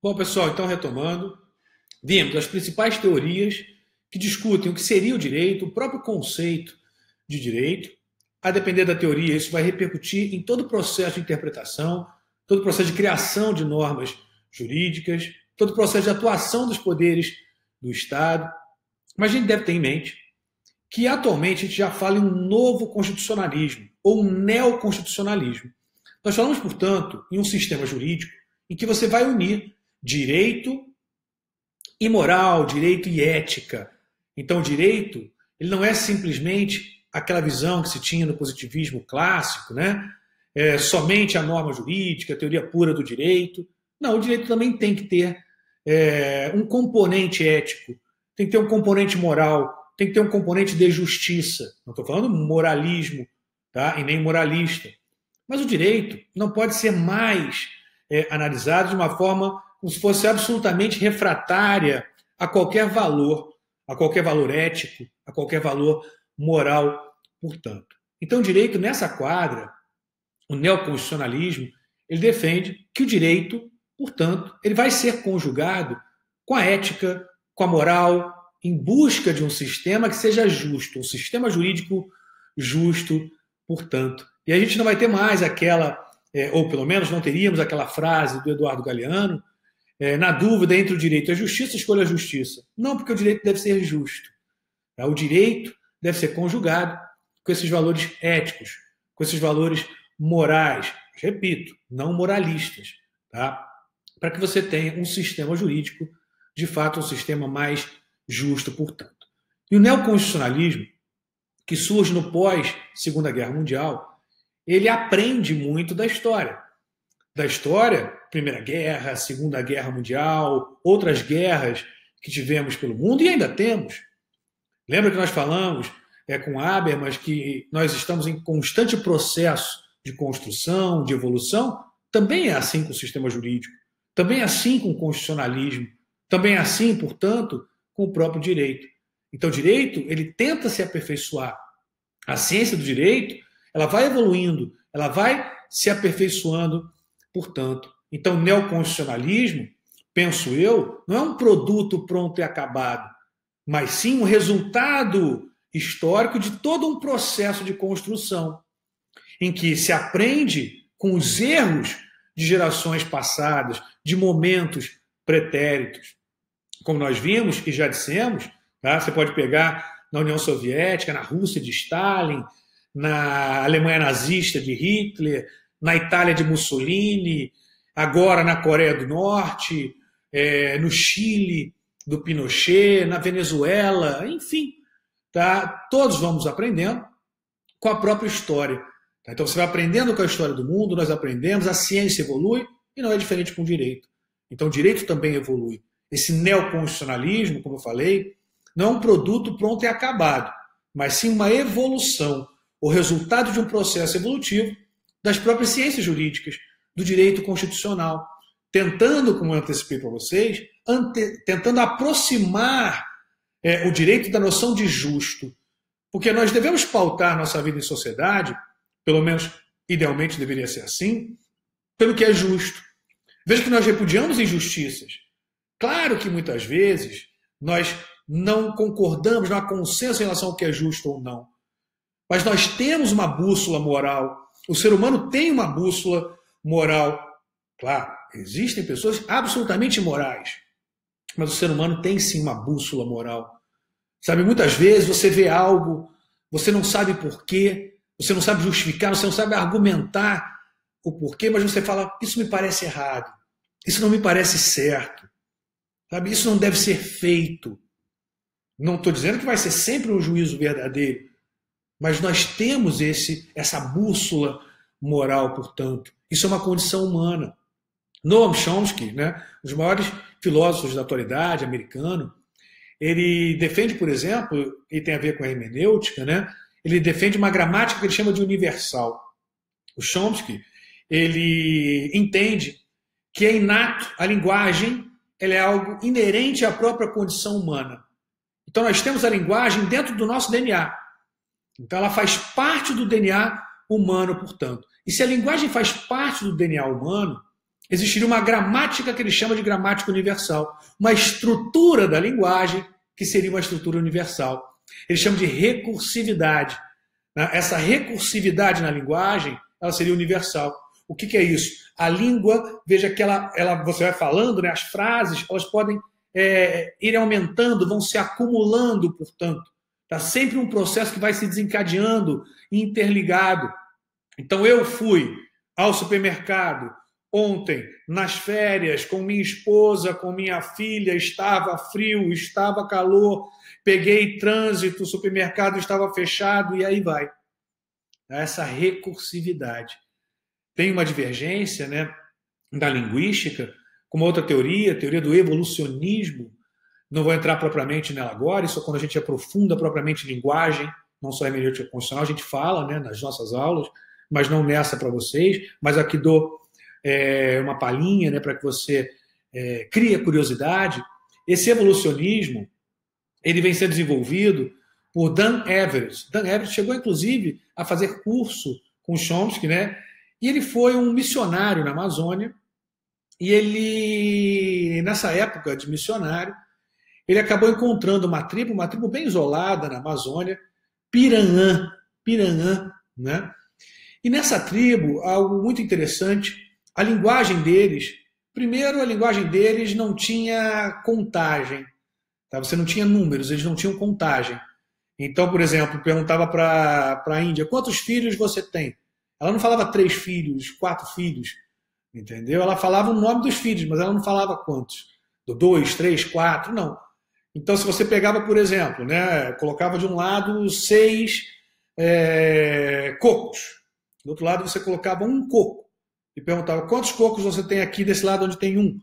Bom, pessoal, então retomando, vimos as principais teorias que discutem o que seria o direito, o próprio conceito de direito. A depender da teoria, isso vai repercutir em todo o processo de interpretação, todo o processo de criação de normas jurídicas, todo o processo de atuação dos poderes do Estado. Mas a gente deve ter em mente que atualmente a gente já fala em um novo constitucionalismo, ou um neoconstitucionalismo. Nós falamos, portanto, em um sistema jurídico em que você vai unir direito e moral, direito e ética. Então, o direito ele não é simplesmente aquela visão que se tinha no positivismo clássico, né? Somente a norma jurídica, a teoria pura do direito. Não, o direito também tem que ter um componente ético, tem que ter um componente moral, tem que ter um componente de justiça. Não estou falando moralismo, tá? E nem moralista. Mas o direito não pode ser mais analisado de uma forma como se fosse absolutamente refratária a qualquer valor ético, a qualquer valor moral, portanto. Então, o direito, nessa quadra, o neoconstitucionalismo, ele defende que o direito, portanto, ele vai ser conjugado com a ética, com a moral, em busca de um sistema que seja justo, um sistema jurídico justo, portanto. E a gente não vai ter mais aquela, ou pelo menos não teríamos aquela frase do Eduardo Galeano, na dúvida entre o direito e a justiça, escolha a justiça. Não, porque o direito deve ser justo. Tá? O direito deve ser conjugado com esses valores éticos, com esses valores morais, repito, não moralistas, tá? Para que você tenha um sistema jurídico, de fato, um sistema mais justo, portanto. E o neoconstitucionalismo, que surge no pós-Segunda Guerra Mundial, ele aprende muito da história. Da história, Primeira Guerra, Segunda Guerra Mundial, outras guerras que tivemos pelo mundo e ainda temos. Lembra que nós falamos com Habermas que nós estamos em constante processo de construção, de evolução? Também é assim com o sistema jurídico, também é assim com o constitucionalismo, também é assim, portanto, com o próprio direito. Então, o direito, ele tenta se aperfeiçoar. A ciência do direito, ela vai evoluindo, ela vai se aperfeiçoando, portanto. Então, o neoconstitucionalismo, penso eu, não é um produto pronto e acabado, mas sim um resultado histórico de todo um processo de construção, em que se aprende com os erros de gerações passadas, de momentos pretéritos. Como nós vimos e já dissemos, tá? Você pode pegar na União Soviética, na Rússia de Stalin, na Alemanha nazista de Hitler, na Itália de Mussolini, agora na Coreia do Norte, no Chile do Pinochet, na Venezuela, enfim. Tá? Todos vamos aprendendo com a própria história. Tá? Então você vai aprendendo com a história do mundo, nós aprendemos, a ciência evolui e não é diferente com o direito. Então o direito também evolui. Esse neoconstitucionalismo, como eu falei, não é um produto pronto e acabado, mas sim uma evolução, o resultado de um processo evolutivo das próprias ciências jurídicas, do direito constitucional, tentando, como eu antecipei para vocês, tentando aproximar o direito da noção de justo. Porque nós devemos pautar nossa vida em sociedade, pelo menos idealmente deveria ser assim, pelo que é justo. Veja que nós repudiamos injustiças. Claro que muitas vezes nós não concordamos, não há consenso em relação ao que é justo ou não. Mas nós temos uma bússola moral. O ser humano tem uma bússola moral. Claro, existem pessoas absolutamente imorais. Mas o ser humano tem sim uma bússola moral. Sabe, muitas vezes você vê algo, você não sabe porquê, você não sabe justificar, você não sabe argumentar o porquê, mas você fala, isso me parece errado, isso não me parece certo, sabe, isso não deve ser feito. Não estou dizendo que vai ser sempre um juízo verdadeiro, mas nós temos essa bússola moral, portanto. Isso é uma condição humana. Noam Chomsky, né, um dos maiores filósofos da atualidade, americano, ele defende, por exemplo, e tem a ver com a hermenêutica, né, ele defende uma gramática que ele chama de universal. O Chomsky, ele entende que é inato, a linguagem ela é algo inerente à própria condição humana. Então nós temos a linguagem dentro do nosso DNA. Então ela faz parte do DNA humano, portanto. E se a linguagem faz parte do DNA humano, existiria uma gramática que ele chama de gramática universal, uma estrutura da linguagem que seria uma estrutura universal. Ele chama de recursividade. Essa recursividade na linguagem, ela seria universal. O que é isso? A língua, veja que você vai falando, né, as frases, elas podem ir aumentando, vão se acumulando, portanto. Está sempre um processo que vai se desencadeando, interligado. Então, eu fui ao supermercado ontem, nas férias, com minha esposa, com minha filha, estava frio, estava calor, peguei trânsito, o supermercado estava fechado, e aí vai. Essa recursividade. Tem uma divergência, né, da linguística com uma outra teoria, a teoria do evolucionismo. Não vou entrar propriamente nela agora, isso é quando a gente aprofunda propriamente linguagem, não só hermenêutica constitucional, a gente fala, né, nas nossas aulas, mas não nessa para vocês, mas aqui dou uma palhinha, né, para que você crie a curiosidade. Esse evolucionismo, ele vem sendo desenvolvido por Dan Everett. Dan Everett chegou, inclusive, a fazer curso com Chomsky, né, e ele foi um missionário na Amazônia, e ele, nessa época de missionário, ele acabou encontrando uma tribo bem isolada na Amazônia, Piranhã, né? E nessa tribo, algo muito interessante, a linguagem deles, primeiro, a linguagem deles não tinha contagem, tá? Você não tinha números, eles não tinham contagem. Então, por exemplo, perguntava para a Índia, quantos filhos você tem? Ela não falava 3 filhos, 4 filhos, entendeu? Ela falava o nome dos filhos, mas ela não falava quantos. 2, 3, 4, não. Então, se você pegava, por exemplo, né, colocava de um lado 6 cocos, do outro lado você colocava um coco e perguntava quantos cocos você tem aqui desse lado onde tem um.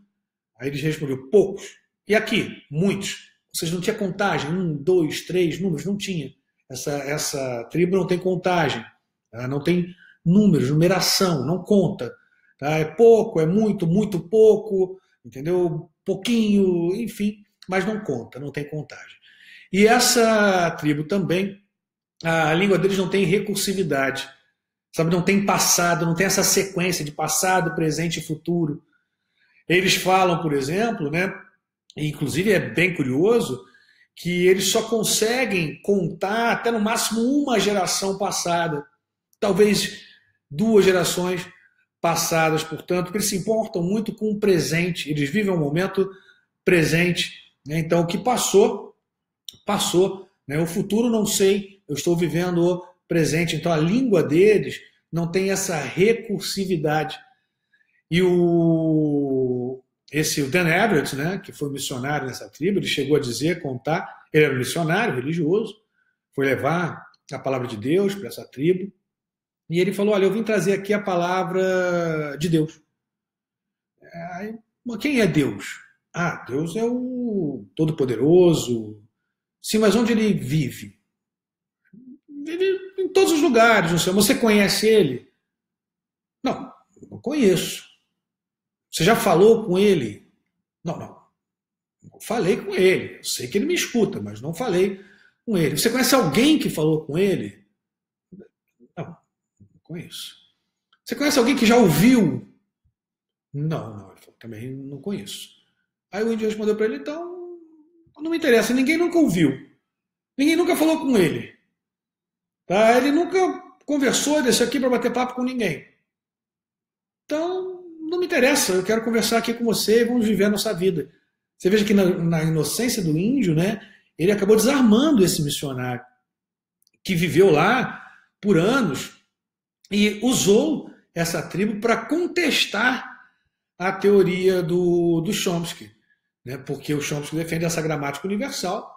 Aí eles respondiam poucos. E aqui? Muitos. Ou seja, não tinha contagem, 1, 2, 3 números, não tinha. Essa tribo não tem contagem, tá? Não tem números, numeração, não conta. Tá? É pouco, é muito, muito pouco, entendeu? Pouquinho, enfim, mas não conta, não tem contagem. E essa tribo também, a língua deles não tem recursividade, sabe? Não tem passado, não tem essa sequência de passado, presente e futuro. Eles falam, por exemplo, né, e inclusive é bem curioso, que eles só conseguem contar até no máximo uma geração passada, talvez 2 gerações passadas, portanto, porque eles se importam muito com o presente, eles vivem um momento presente, né? Então, o que passou, passou, né? O futuro não sei, eu estou vivendo o presente. Então, a língua deles não tem essa recursividade. E o Dan Everett, né, que foi missionário nessa tribo, ele chegou a dizer, contar, ele era um missionário religioso, foi levar a palavra de Deus para essa tribo, e ele falou, olha, eu vim trazer aqui a palavra de Deus. Quem é Deus? Ah, Deus é o Todo-Poderoso. Sim, mas onde ele vive? Vive em todos os lugares, não sei. Você conhece ele? Não, não conheço. Você já falou com ele? Não falei com ele. Eu sei que ele me escuta, mas não falei com ele. Você conhece alguém que falou com ele? Não conheço. Você conhece alguém que já ouviu? Não, ele falou, também não conheço. Aí o índio respondeu para ele, então, não me interessa, ninguém nunca ouviu. Ninguém nunca falou com ele. Tá? Ele nunca conversou desse aqui para bater papo com ninguém. Então, não me interessa, eu quero conversar aqui com você e vamos viver a nossa vida. Você veja que na inocência do índio, né, ele acabou desarmando esse missionário, que viveu lá por anos e usou essa tribo para contestar a teoria do Chomsky, né, porque o Chomsky defende essa gramática universal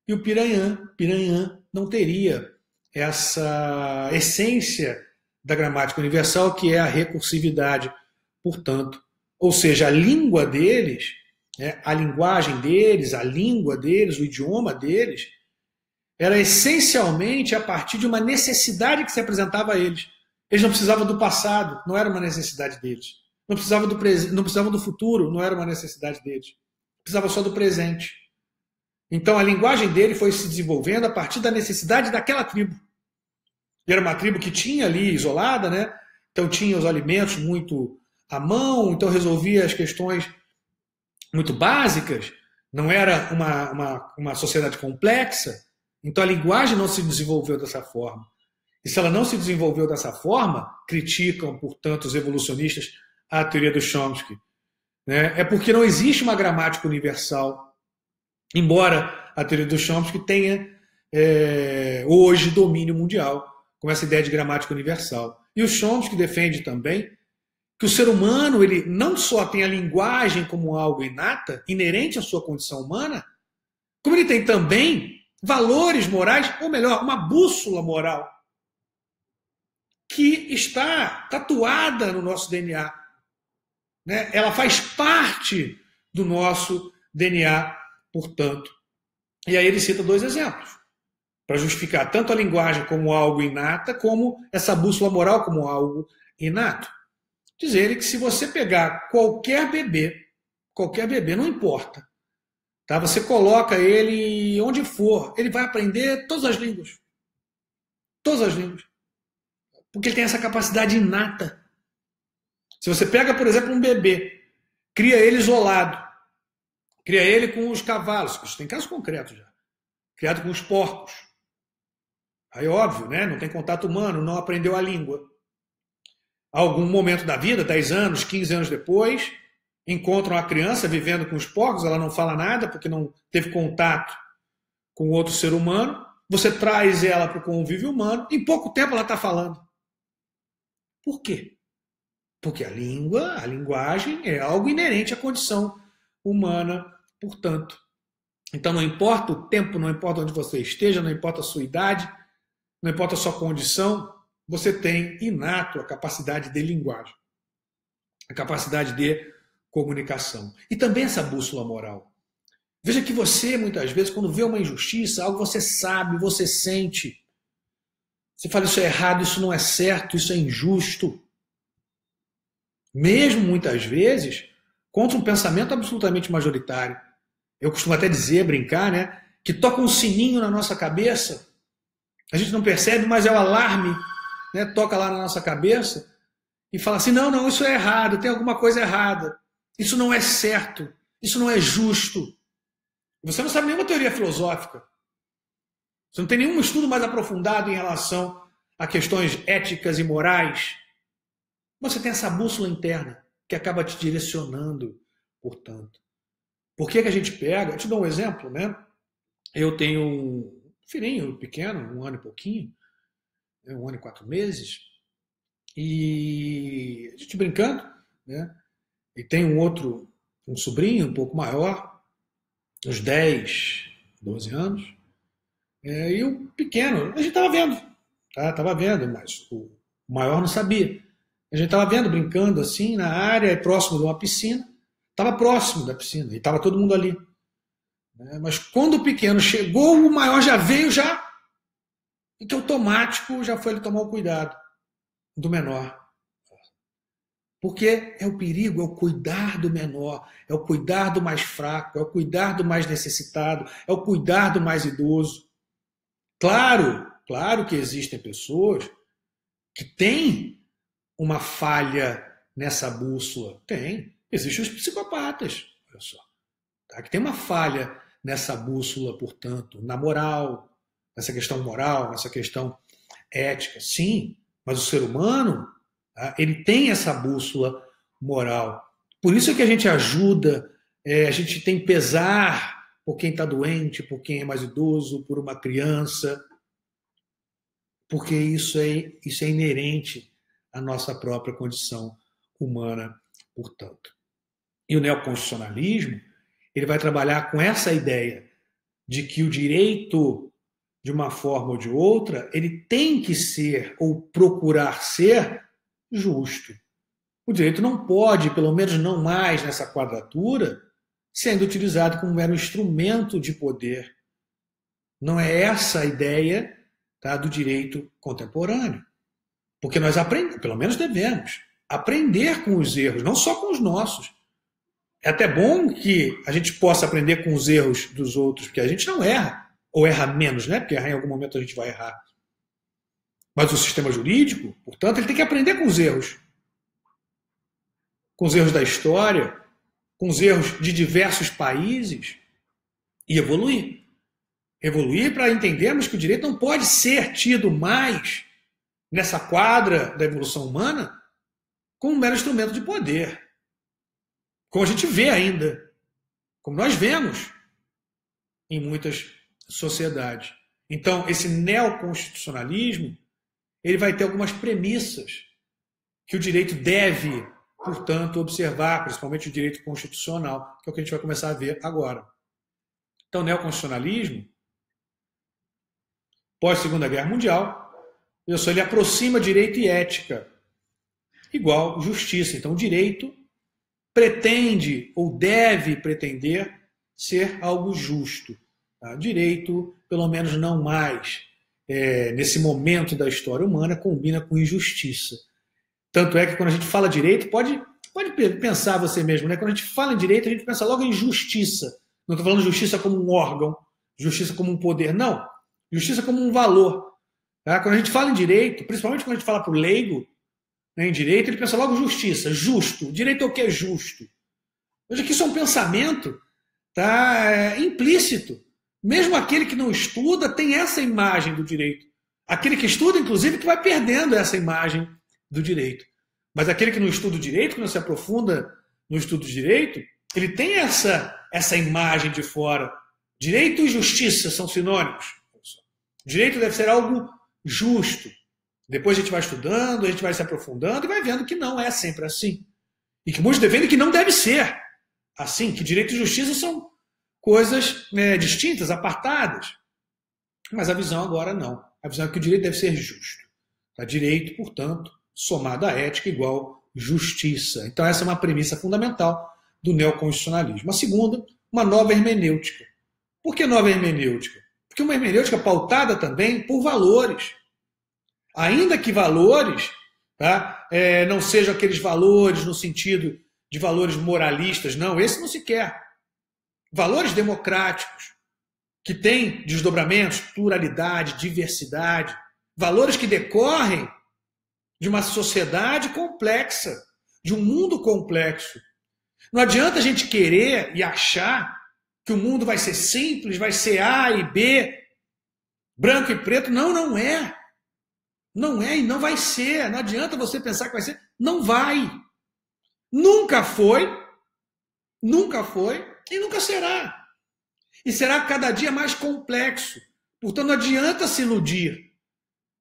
e o Piranhã não teria essa essência da gramática universal, que é a recursividade, portanto. Ou seja, a língua deles, né, a linguagem deles, a língua deles, o idioma deles, era essencialmente a partir de uma necessidade que se apresentava a eles. Eles não precisavam do passado, não era uma necessidade deles. Não precisavam do futuro, não era uma necessidade deles. Precisava só do presente. Então a linguagem dele foi se desenvolvendo a partir da necessidade daquela tribo. E era uma tribo que tinha ali isolada, né? Então tinha os alimentos muito à mão, então resolvia as questões muito básicas, não era uma sociedade complexa, então a linguagem não se desenvolveu dessa forma. E se ela não se desenvolveu dessa forma, criticam, portanto, os evolucionistas a teoria do Chomsky, né? É porque não existe uma gramática universal, embora a teoria do Chomsky tenha hoje domínio mundial, com essa ideia de gramática universal. E o Chomsky defende também que o ser humano ele não só tem a linguagem como algo inata, inerente à sua condição humana, como ele tem também valores morais, ou melhor, uma bússola moral, que está tatuada no nosso DNA. Né? Ela faz parte do nosso DNA, portanto. E aí ele cita 2 exemplos, para justificar tanto a linguagem como algo inata, como essa bússola moral como algo inato. Diz ele que se você pegar qualquer bebê, não importa, tá? Você coloca ele onde for, ele vai aprender todas as línguas. Todas as línguas. Porque ele tem essa capacidade inata. Se você pega, por exemplo, um bebê, cria ele isolado, cria ele com os cavalos, isso tem casos concretos já, criado com os porcos. Aí, óbvio, né? Não tem contato humano, não aprendeu a língua. Algum momento da vida, 10 anos, 15 anos depois, encontram a criança vivendo com os porcos, ela não fala nada porque não teve contato com outro ser humano, você traz ela para o convívio humano, em pouco tempo ela está falando. Por quê? Porque a linguagem é algo inerente à condição humana, portanto. Então não importa o tempo, não importa onde você esteja, não importa a sua idade, não importa a sua condição, você tem inato a capacidade de linguagem, a capacidade de comunicação. E também essa bússola moral. Veja que você, muitas vezes, quando vê uma injustiça, algo você sabe, você sente. Você fala, isso é errado, isso não é certo, isso é injusto. Mesmo, muitas vezes, contra um pensamento absolutamente majoritário. Eu costumo até dizer, brincar, né, que toca um sininho na nossa cabeça, a gente não percebe, mas é o alarme, né, toca lá na nossa cabeça e fala assim, não, isso é errado, tem alguma coisa errada, isso não é certo, isso não é justo. Você não sabe nenhuma teoria filosófica, você não tem nenhum estudo mais aprofundado em relação a questões éticas e morais. Você tem essa bússola interna que acaba te direcionando, portanto. Por que a gente pega? Eu te dou um exemplo, né? Eu tenho um filhinho pequeno, 1 ano e pouquinho, 1 ano e 4 meses, e a gente brincando, né? E tem um sobrinho um pouco maior, uns 10, 12 anos, e o pequeno, a gente estava vendo, tá? Estava vendo, mas o maior não sabia. A gente estava vendo, brincando assim, na área, próximo de uma piscina, estava próximo da piscina, e estava todo mundo ali. Mas quando o pequeno chegou, o maior já veio, e que automático já foi ele tomar o cuidado do menor. Porque é o perigo, é o cuidar do menor, é o cuidar do mais fraco, é o cuidar do mais necessitado, é o cuidar do mais idoso. Claro que existem pessoas que têm uma falha nessa bússola. Tem. Existem os psicopatas, olha só. Tá? Que tem uma falha nessa bússola, portanto, na moral, nessa questão moral, nessa questão ética. Sim, mas o ser humano, tá? Ele tem essa bússola moral. Por isso é que a gente ajuda, a gente tem pesar por quem está doente, por quem é mais idoso, por uma criança, porque isso é inerente à nossa própria condição humana, portanto. E o neoconstitucionalismo, ele vai trabalhar com essa ideia de que o direito, de uma forma ou de outra, ele tem que ser, ou procurar ser, justo. O direito não pode, pelo menos não mais nessa quadratura, sendo utilizado como um mero instrumento de poder. Não é essa a ideia, tá, do direito contemporâneo. Porque nós aprendemos, pelo menos devemos, aprender com os erros, não só com os nossos. É até bom que a gente possa aprender com os erros dos outros, porque a gente não erra, ou erra menos, né? Porque errar em algum momento a gente vai errar. Mas o sistema jurídico, portanto, ele tem que aprender com os erros. com os erros da história, com os erros de diversos países, e evoluir. Evoluir para entendermos que o direito não pode ser tido mais nessa quadra da evolução humana como um mero instrumento de poder. Como a gente vê ainda, como nós vemos em muitas sociedades. Então, esse neoconstitucionalismo, ele vai ter algumas premissas que o direito deve, portanto, observar, principalmente o direito constitucional, que é o que a gente vai começar a ver agora. Então, o neoconstitucionalismo, pós-Segunda Guerra Mundial, ele aproxima direito e ética, igual justiça. Então, o direito pretende ou deve pretender ser algo justo. Tá? Direito, pelo menos não mais, nesse momento da história humana, combina com injustiça. Tanto é que quando a gente fala direito, pode pensar você mesmo, né? Quando a gente fala em direito, a gente pensa logo em justiça. Não estou falando justiça como um órgão, justiça como um poder, não. Justiça como um valor. Tá? Quando a gente fala em direito, principalmente quando a gente fala para o leigo, né, em direito, ele pensa logo justiça, justo. Direito é o que é justo. Veja que isso é um pensamento, tá, implícito. Mesmo aquele que não estuda tem essa imagem do direito. Aquele que estuda, inclusive, que vai perdendo essa imagem do direito. Mas aquele que não estuda o direito, que não se aprofunda no estudo do direito, ele tem essa imagem de fora. Direito e justiça são sinônimos. Direito deve ser algo justo. Depois a gente vai estudando, a gente vai se aprofundando e vai vendo que não é sempre assim. E que muitos defendem que não deve ser assim, que direito e justiça são coisas distintas, apartadas. Mas a visão agora não. A visão é que o direito deve ser justo. Tá? Direito, portanto, somado à ética igual justiça. Então essa é uma premissa fundamental do neoconstitucionalismo. A segunda, uma nova hermenêutica. Por que nova hermenêutica? Porque uma hermenêutica pautada também por valores. Ainda que valores, tá, não sejam aqueles valores no sentido de valores moralistas, não, esse não se quer. Valores democráticos, que têm desdobramentos, pluralidade, diversidade, valores que decorrem de uma sociedade complexa, de um mundo complexo. Não adianta a gente querer e achar que o mundo vai ser simples, vai ser A e B, branco e preto. Não, não é. Não é e não vai ser. Não adianta você pensar que vai ser. Não vai. Nunca foi e nunca será. E será cada dia mais complexo. Portanto, não adianta se iludir.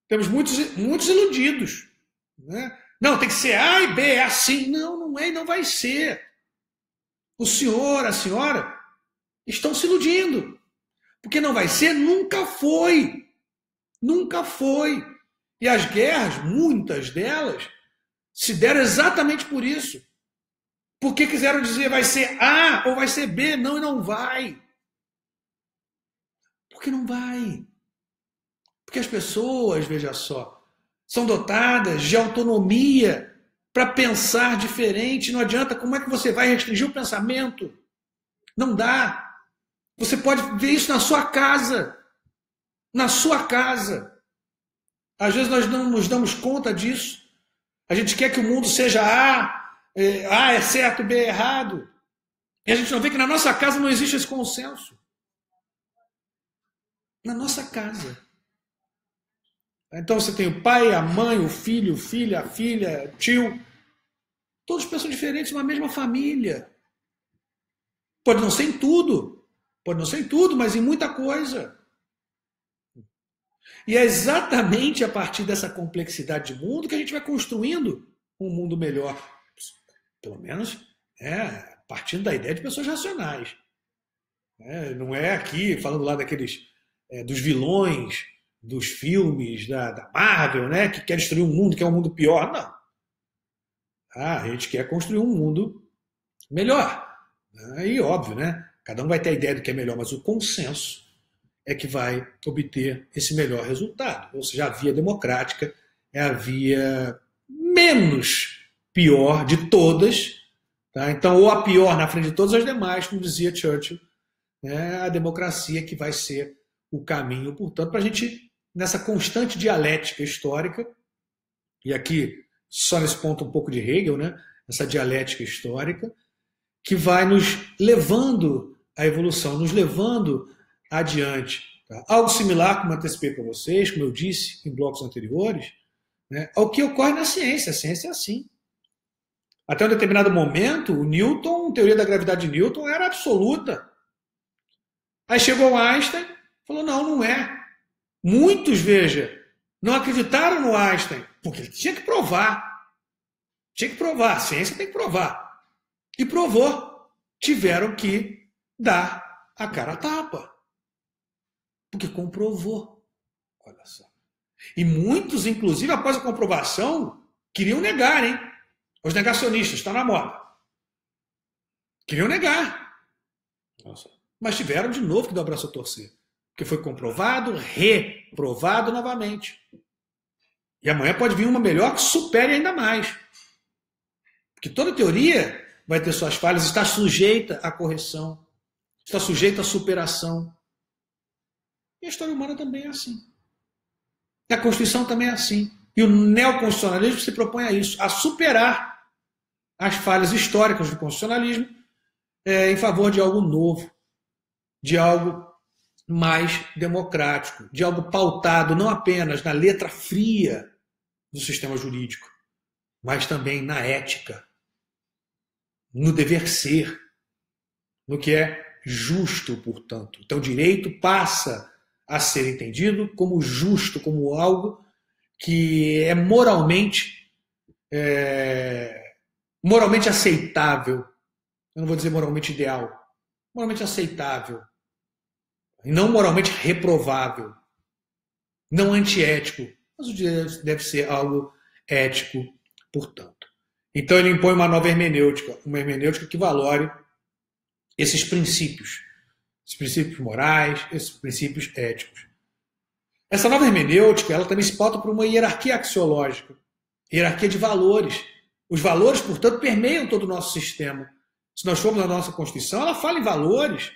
Temos muitos iludidos. Né? Não, tem que ser A e B, é assim. Não, não é e não vai ser. O senhor, a senhora estão se iludindo. Porque não vai ser, nunca foi. Nunca foi. E as guerras, muitas delas, se deram exatamente por isso. Porque quiseram dizer vai ser A ou vai ser B. Não, e não vai. Porque não vai. Porque as pessoas, veja só, são dotadas de autonomia para pensar diferente. Não adianta. Como é que você vai restringir o pensamento? Não dá. Você pode ver isso na sua casa. Na sua casa. Às vezes nós não nos damos conta disso. A gente quer que o mundo seja A é certo, B é errado. E a gente não vê que na nossa casa não existe esse consenso. Na nossa casa. Então você tem o pai, a mãe, o filho, filha, a filha, tio. Todos pensam diferentes numa mesma família. Pode não ser em tudo. Pode não ser em tudo, mas em muita coisa. E é exatamente a partir dessa complexidade de mundo que a gente vai construindo um mundo melhor. Pelo menos partindo da ideia de pessoas racionais. Não é aqui falando lá dos vilões dos filmes da Marvel, né, que quer destruir um mundo que é um mundo pior. Não. A gente quer construir um mundo melhor. E óbvio, né? Cada um vai ter a ideia do que é melhor, mas o consenso é que vai obter esse melhor resultado. Ou seja, a via democrática é a via menos pior de todas. Tá? Então, ou a pior na frente de todas as demais, como dizia Churchill, a democracia que vai ser o caminho, portanto, para a gente, nessa constante dialética histórica, e aqui, só nesse ponto um pouco de Hegel, né? essa dialética histórica, que vai nos levando à evolução, nos levando adiante. Tá? Algo similar, como antecipei para vocês, como eu disse em blocos anteriores, né, ao que ocorre na ciência. A ciência é assim. Até um determinado momento, o Newton, a teoria da gravidade de Newton era absoluta. Aí chegou Einstein, falou, não, não é. Muitos, veja, não acreditaram no Einstein, porque ele tinha que provar. Tinha que provar, a ciência tem que provar. E provou. Tiveram que dar a cara a tapa. Porque comprovou. Olha só. E muitos, inclusive, após a comprovação, queriam negar, hein? Os negacionistas, está na moda. Queriam negar. Nossa. Mas tiveram de novo que dar o braço a torcer. Porque foi comprovado, reprovado novamente. E amanhã pode vir uma melhor que supere ainda mais. Porque toda teoria vai ter suas falhas, está sujeita à correção, está sujeita à superação. E a história humana também é assim. E a Constituição também é assim. E o neoconstitucionalismo se propõe a isso, a superar as falhas históricas do constitucionalismo em favor de algo novo, de algo mais democrático, de algo pautado não apenas na letra fria do sistema jurídico, mas também na ética, no dever ser, no que é justo, portanto. Então, o direito passa a ser entendido como justo, como algo que é moralmente aceitável. Eu não vou dizer moralmente ideal, moralmente aceitável. E não moralmente reprovável. Não antiético. Mas o direito deve ser algo ético, portanto. Então ele impõe uma nova hermenêutica, uma hermenêutica que valore esses princípios morais, esses princípios éticos. Essa nova hermenêutica, ela também se pauta por uma hierarquia axiológica, hierarquia de valores. Os valores, portanto, permeiam todo o nosso sistema. Se nós formos na nossa Constituição, ela fala em valores,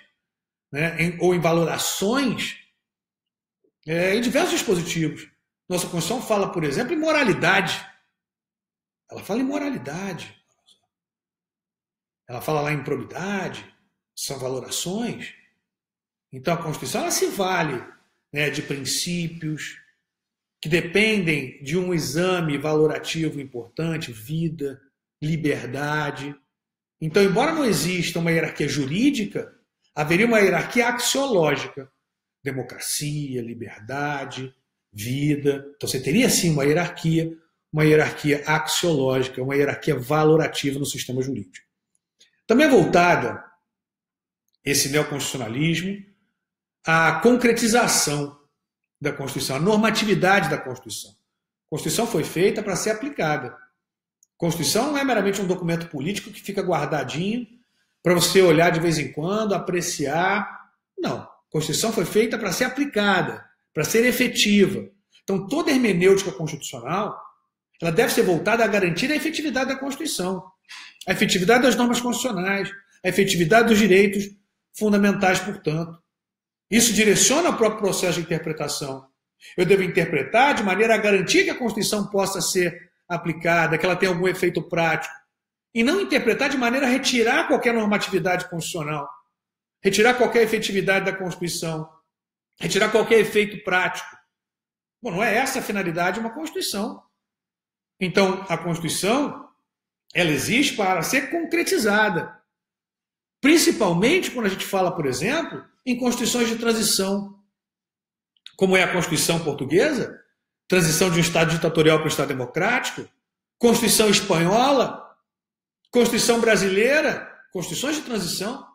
né, ou em valorações, em diversos dispositivos. Nossa Constituição fala, por exemplo, em moralidade. Ela fala em moralidade. Ela fala lá em probidade. São valorações. Então a Constituição ela se vale, né, de princípios que dependem de um exame valorativo importante, vida, liberdade. Então, embora não exista uma hierarquia jurídica, haveria uma hierarquia axiológica. Democracia, liberdade, vida. Então você teria sim uma hierarquia axiológica, uma hierarquia valorativa no sistema jurídico. Também é voltada esse neoconstitucionalismo à concretização da Constituição, à normatividade da Constituição. A Constituição foi feita para ser aplicada. A Constituição não é meramente um documento político que fica guardadinho para você olhar de vez em quando, apreciar. Não. A Constituição foi feita para ser aplicada, para ser efetiva. Então, toda hermenêutica constitucional ela deve ser voltada a garantir a efetividade da Constituição, a efetividade das normas constitucionais, a efetividade dos direitos fundamentais, portanto. Isso direciona o próprio processo de interpretação. Eu devo interpretar de maneira a garantir que a Constituição possa ser aplicada, que ela tenha algum efeito prático, e não interpretar de maneira a retirar qualquer normatividade constitucional, retirar qualquer efetividade da Constituição, retirar qualquer efeito prático. Bom, não é essa a finalidade de uma Constituição. Então, a Constituição, ela existe para ser concretizada. Principalmente quando a gente fala, por exemplo, em constituições de transição, como é a Constituição portuguesa, transição de um Estado ditatorial para um Estado democrático, Constituição espanhola, Constituição brasileira, constituições de transição,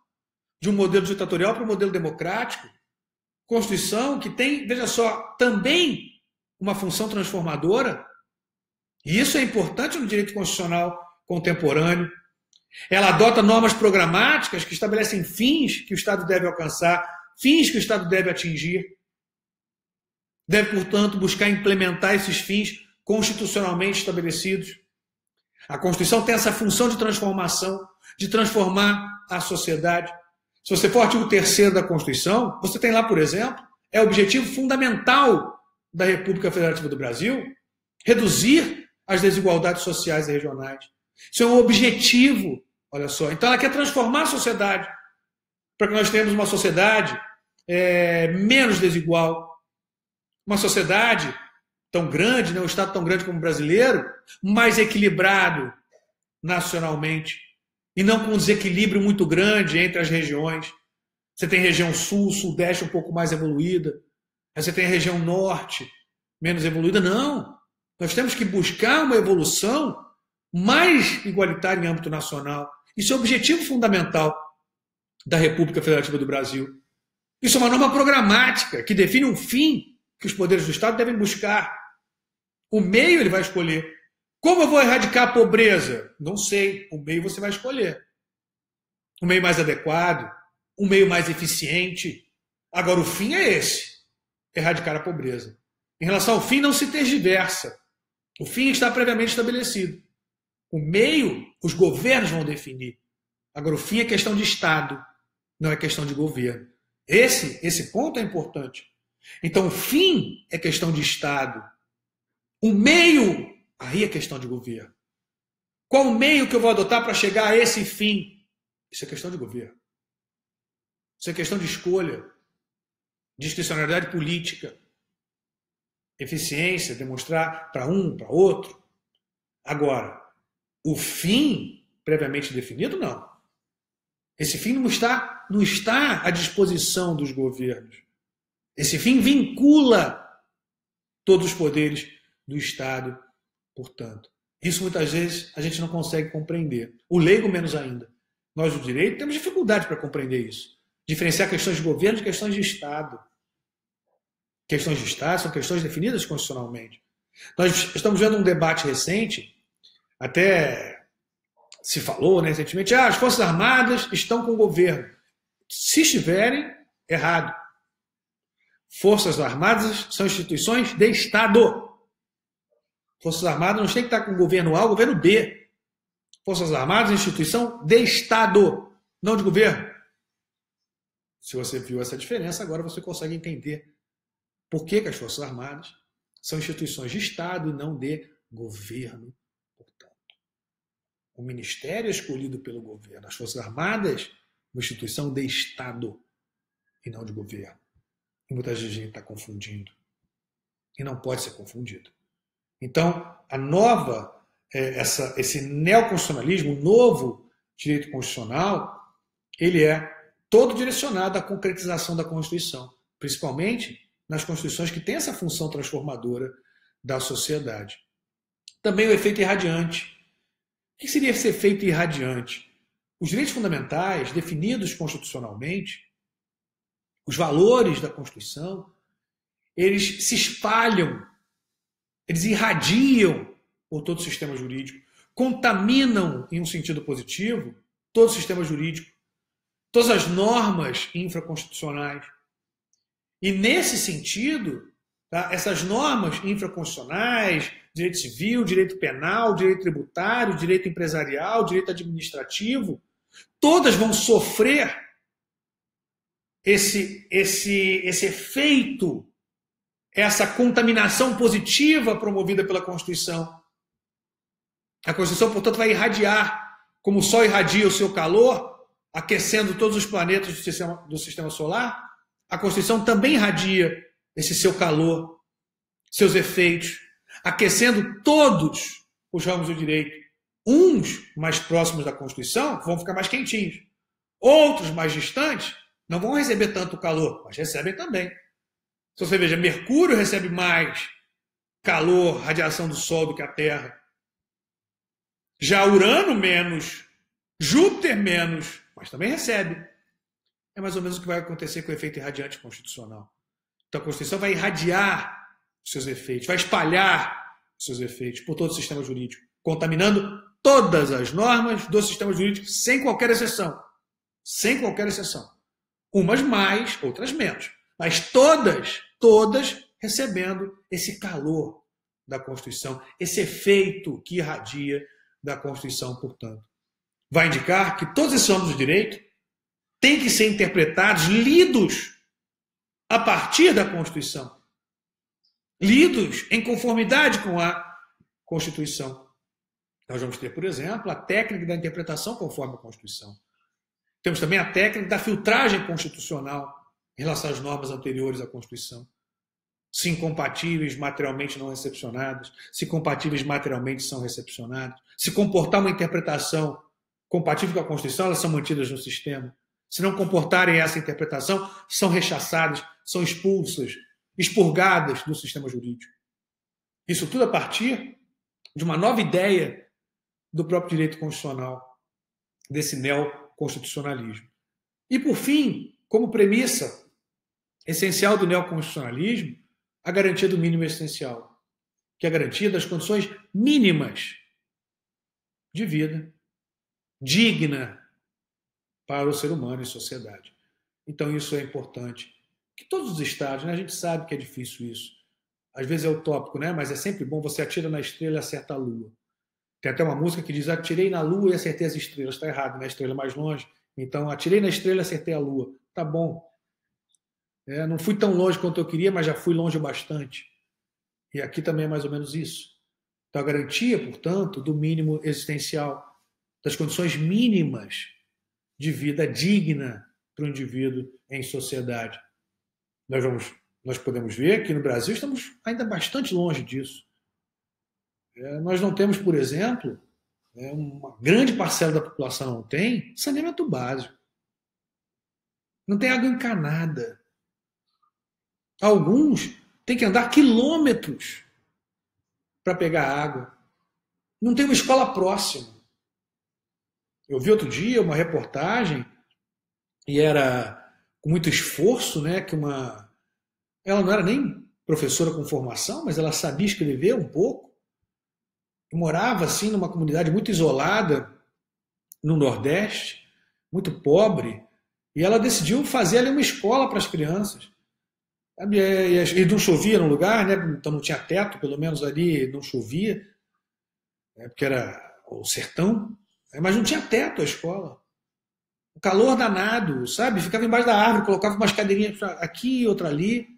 de um modelo ditatorial para um modelo democrático, Constituição que tem, veja só, também uma função transformadora, e isso é importante no direito constitucional contemporâneo. Ela adota normas programáticas que estabelecem fins que o Estado deve alcançar, fins que o Estado deve atingir. Deve, portanto, buscar implementar esses fins constitucionalmente estabelecidos. A Constituição tem essa função de transformação, de transformar a sociedade. Se você for ao artigo 3º da Constituição, você tem lá, por exemplo, é o objetivo fundamental da República Federativa do Brasil, reduzir as desigualdades sociais e regionais. Isso é um objetivo, olha só. Então ela quer transformar a sociedade para que nós tenhamos uma sociedade menos desigual, uma sociedade tão grande, um Estado tão grande como o brasileiro, mais equilibrado nacionalmente, e não com um desequilíbrio muito grande entre as regiões. Você tem região sul, sudeste um pouco mais evoluída, aí você tem a região norte menos evoluída. Não, nós temos que buscar uma evolução mais igualitária em âmbito nacional. Isso é o objetivo fundamental da República Federativa do Brasil. Isso é uma norma programática que define um fim que os poderes do Estado devem buscar. O meio ele vai escolher. Como eu vou erradicar a pobreza? Não sei. O meio você vai escolher. O meio mais adequado, o meio mais eficiente. Agora, o fim é esse: erradicar a pobreza. Em relação ao fim, não se tergiversa. O fim está previamente estabelecido. O meio, os governos vão definir. Agora, o fim é questão de Estado, não é questão de governo. Esse ponto é importante. Então, o fim é questão de Estado. O meio, aí é questão de governo. Qual o meio que eu vou adotar para chegar a esse fim? Isso é questão de governo. Isso é questão de escolha, discricionalidade política, eficiência, demonstrar para um, para outro. Agora, o fim previamente definido, não. Esse fim não está à disposição dos governos. Esse fim vincula todos os poderes do Estado, portanto. Isso muitas vezes a gente não consegue compreender. O leigo menos ainda. Nós do direito temos dificuldade para compreender isso. Diferenciar questões de governo de questões de Estado. Questões de Estado são questões definidas constitucionalmente. Nós estamos vendo um debate recente, até se falou recentemente, as Forças Armadas estão com o governo. Se estiverem, errado. Forças Armadas são instituições de Estado. Forças Armadas não tem que estar com o governo A ou o governo B. Forças Armadas é instituição de Estado, não de governo. Se você viu essa diferença, agora você consegue entender por que as Forças Armadas são instituições de Estado e não de governo, portanto. O Ministério é escolhido pelo governo. As Forças Armadas, uma instituição de Estado e não de governo. E muita gente está confundindo. E não pode ser confundido. Então, esse neoconstitucionalismo, o novo direito constitucional, ele é todo direcionado à concretização da Constituição, principalmente nas Constituições que têm essa função transformadora da sociedade. Também o efeito irradiante. O que seria esse efeito irradiante? Os direitos fundamentais, definidos constitucionalmente, os valores da Constituição, eles se espalham, eles irradiam por todo o sistema jurídico, contaminam, em um sentido positivo, todo o sistema jurídico, todas as normas infraconstitucionais. E, nesse sentido, essas normas infraconstitucionais, direito civil, direito penal, direito tributário, direito empresarial, direito administrativo, todas vão sofrer esse efeito, essa contaminação positiva promovida pela Constituição. A Constituição, portanto, vai irradiar, como o Sol irradia o seu calor, aquecendo todos os planetas do sistema solar. A Constituição também irradia esse seu calor, seus efeitos, aquecendo todos os ramos do direito. Uns mais próximos da Constituição vão ficar mais quentinhos. Outros mais distantes não vão receber tanto calor, mas recebem também. Se você veja, Mercúrio recebe mais calor, radiação do Sol do que a Terra. Já Urano menos, Júpiter menos, mas também recebe. É mais ou menos o que vai acontecer com o efeito irradiante constitucional. Então a Constituição vai irradiar os seus efeitos, vai espalhar os seus efeitos por todo o sistema jurídico, contaminando todas as normas do sistema jurídico, sem qualquer exceção. Sem qualquer exceção. Umas mais, outras menos. Mas todas recebendo esse calor da Constituição, esse efeito que irradia da Constituição, portanto. Vai indicar que todos esses âmbitos do direito têm que ser interpretados, lidos a partir da Constituição. Lidos em conformidade com a Constituição. Nós vamos ter, por exemplo, a técnica da interpretação conforme a Constituição. Temos também a técnica da filtragem constitucional em relação às normas anteriores à Constituição. Se incompatíveis materialmente não recepcionadas, se compatíveis materialmente são recepcionadas, se comportar uma interpretação compatível com a Constituição, elas são mantidas no sistema. Se não comportarem essa interpretação, são rechaçadas, são expulsas, expurgadas do sistema jurídico. Isso tudo a partir de uma nova ideia do próprio direito constitucional, desse neoconstitucionalismo. E, por fim, como premissa essencial do neoconstitucionalismo, a garantia do mínimo essencial, que é a garantia das condições mínimas de vida digna para o ser humano e sociedade. Então, isso é importante. Que todos os estados, né? A gente sabe que é difícil isso. Às vezes é utópico, né? Mas é sempre bom, você atira na estrela e acerta a lua. Tem até uma música que diz: atirei na lua e acertei as estrelas. Está errado, né? A estrela é mais longe. Então, atirei na estrela e acertei a lua. Tá bom. Não fui tão longe quanto eu queria, mas já fui longe bastante. E aqui também é mais ou menos isso. Então, a garantia, portanto, do mínimo existencial, das condições mínimas de vida digna para o indivíduo em sociedade. Nós podemos ver que no Brasil estamos ainda bastante longe disso. Nós não temos, por exemplo, uma grande parcela da população não tem saneamento básico. Não tem água encanada. Alguns têm que andar quilômetros para pegar água. Não tem uma escola próxima. Eu vi outro dia uma reportagem, e era com muito esforço, né, que ela não era nem professora com formação, mas ela sabia escrever um pouco, e morava assim numa comunidade muito isolada no Nordeste, muito pobre, e ela decidiu fazer ali uma escola para as crianças. E não chovia no lugar, né? Então não tinha teto, pelo menos ali não chovia, porque era o sertão, mas não tinha teto a escola. O calor danado, sabe? Ficava embaixo da árvore, colocava umas cadeirinhas aqui e outra ali.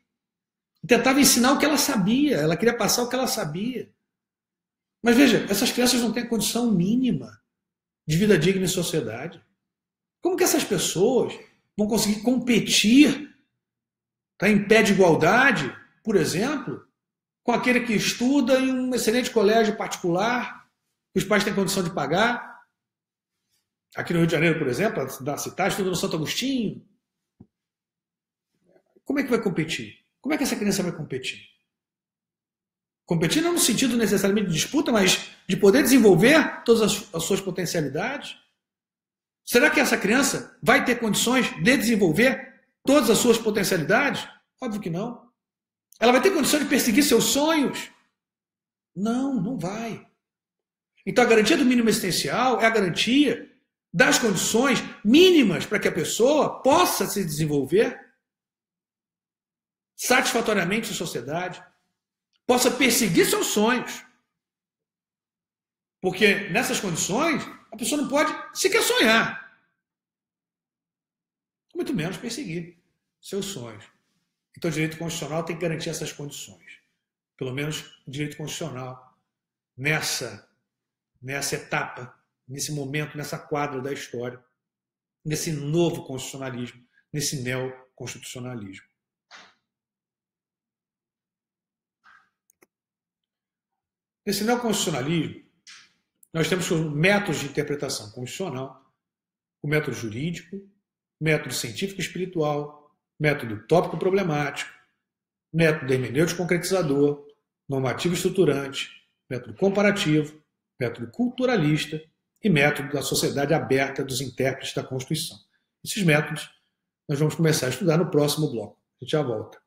E tentava ensinar o que ela sabia, ela queria passar o que ela sabia. Mas veja, essas crianças não têm a condição mínima de vida digna em sociedade. Como que essas pessoas vão conseguir competir, tá, em pé de igualdade, por exemplo, com aquele que estuda em um excelente colégio particular, que os pais têm condição de pagar? Aqui no Rio de Janeiro, por exemplo, da cidade, estuda no Santo Agostinho. Como é que vai competir? Como é que essa criança vai competir? Competir não no sentido necessariamente de disputa, mas de poder desenvolver todas as suas potencialidades. Será que essa criança vai ter condições de desenvolver todas as suas potencialidades? Óbvio que não. Ela vai ter condição de perseguir seus sonhos? Não, não vai. Então a garantia do mínimo existencial é a garantia das condições mínimas para que a pessoa possa se desenvolver satisfatoriamente em sociedade, possa perseguir seus sonhos. Porque nessas condições, a pessoa não pode sequer sonhar, muito menos perseguir seus sonhos. Então o direito constitucional tem que garantir essas condições. Pelo menos o direito constitucional, nessa etapa, nesse momento, nessa quadra da história, nesse novo constitucionalismo, nesse neoconstitucionalismo. Nesse neoconstitucionalismo, nós temos métodos de interpretação constitucional, o método jurídico, o método científico e espiritual, método tópico problemático, método hermenêutico concretizador, normativo estruturante, método comparativo, método culturalista e método da sociedade aberta dos intérpretes da Constituição. Esses métodos nós vamos começar a estudar no próximo bloco. A gente já volta.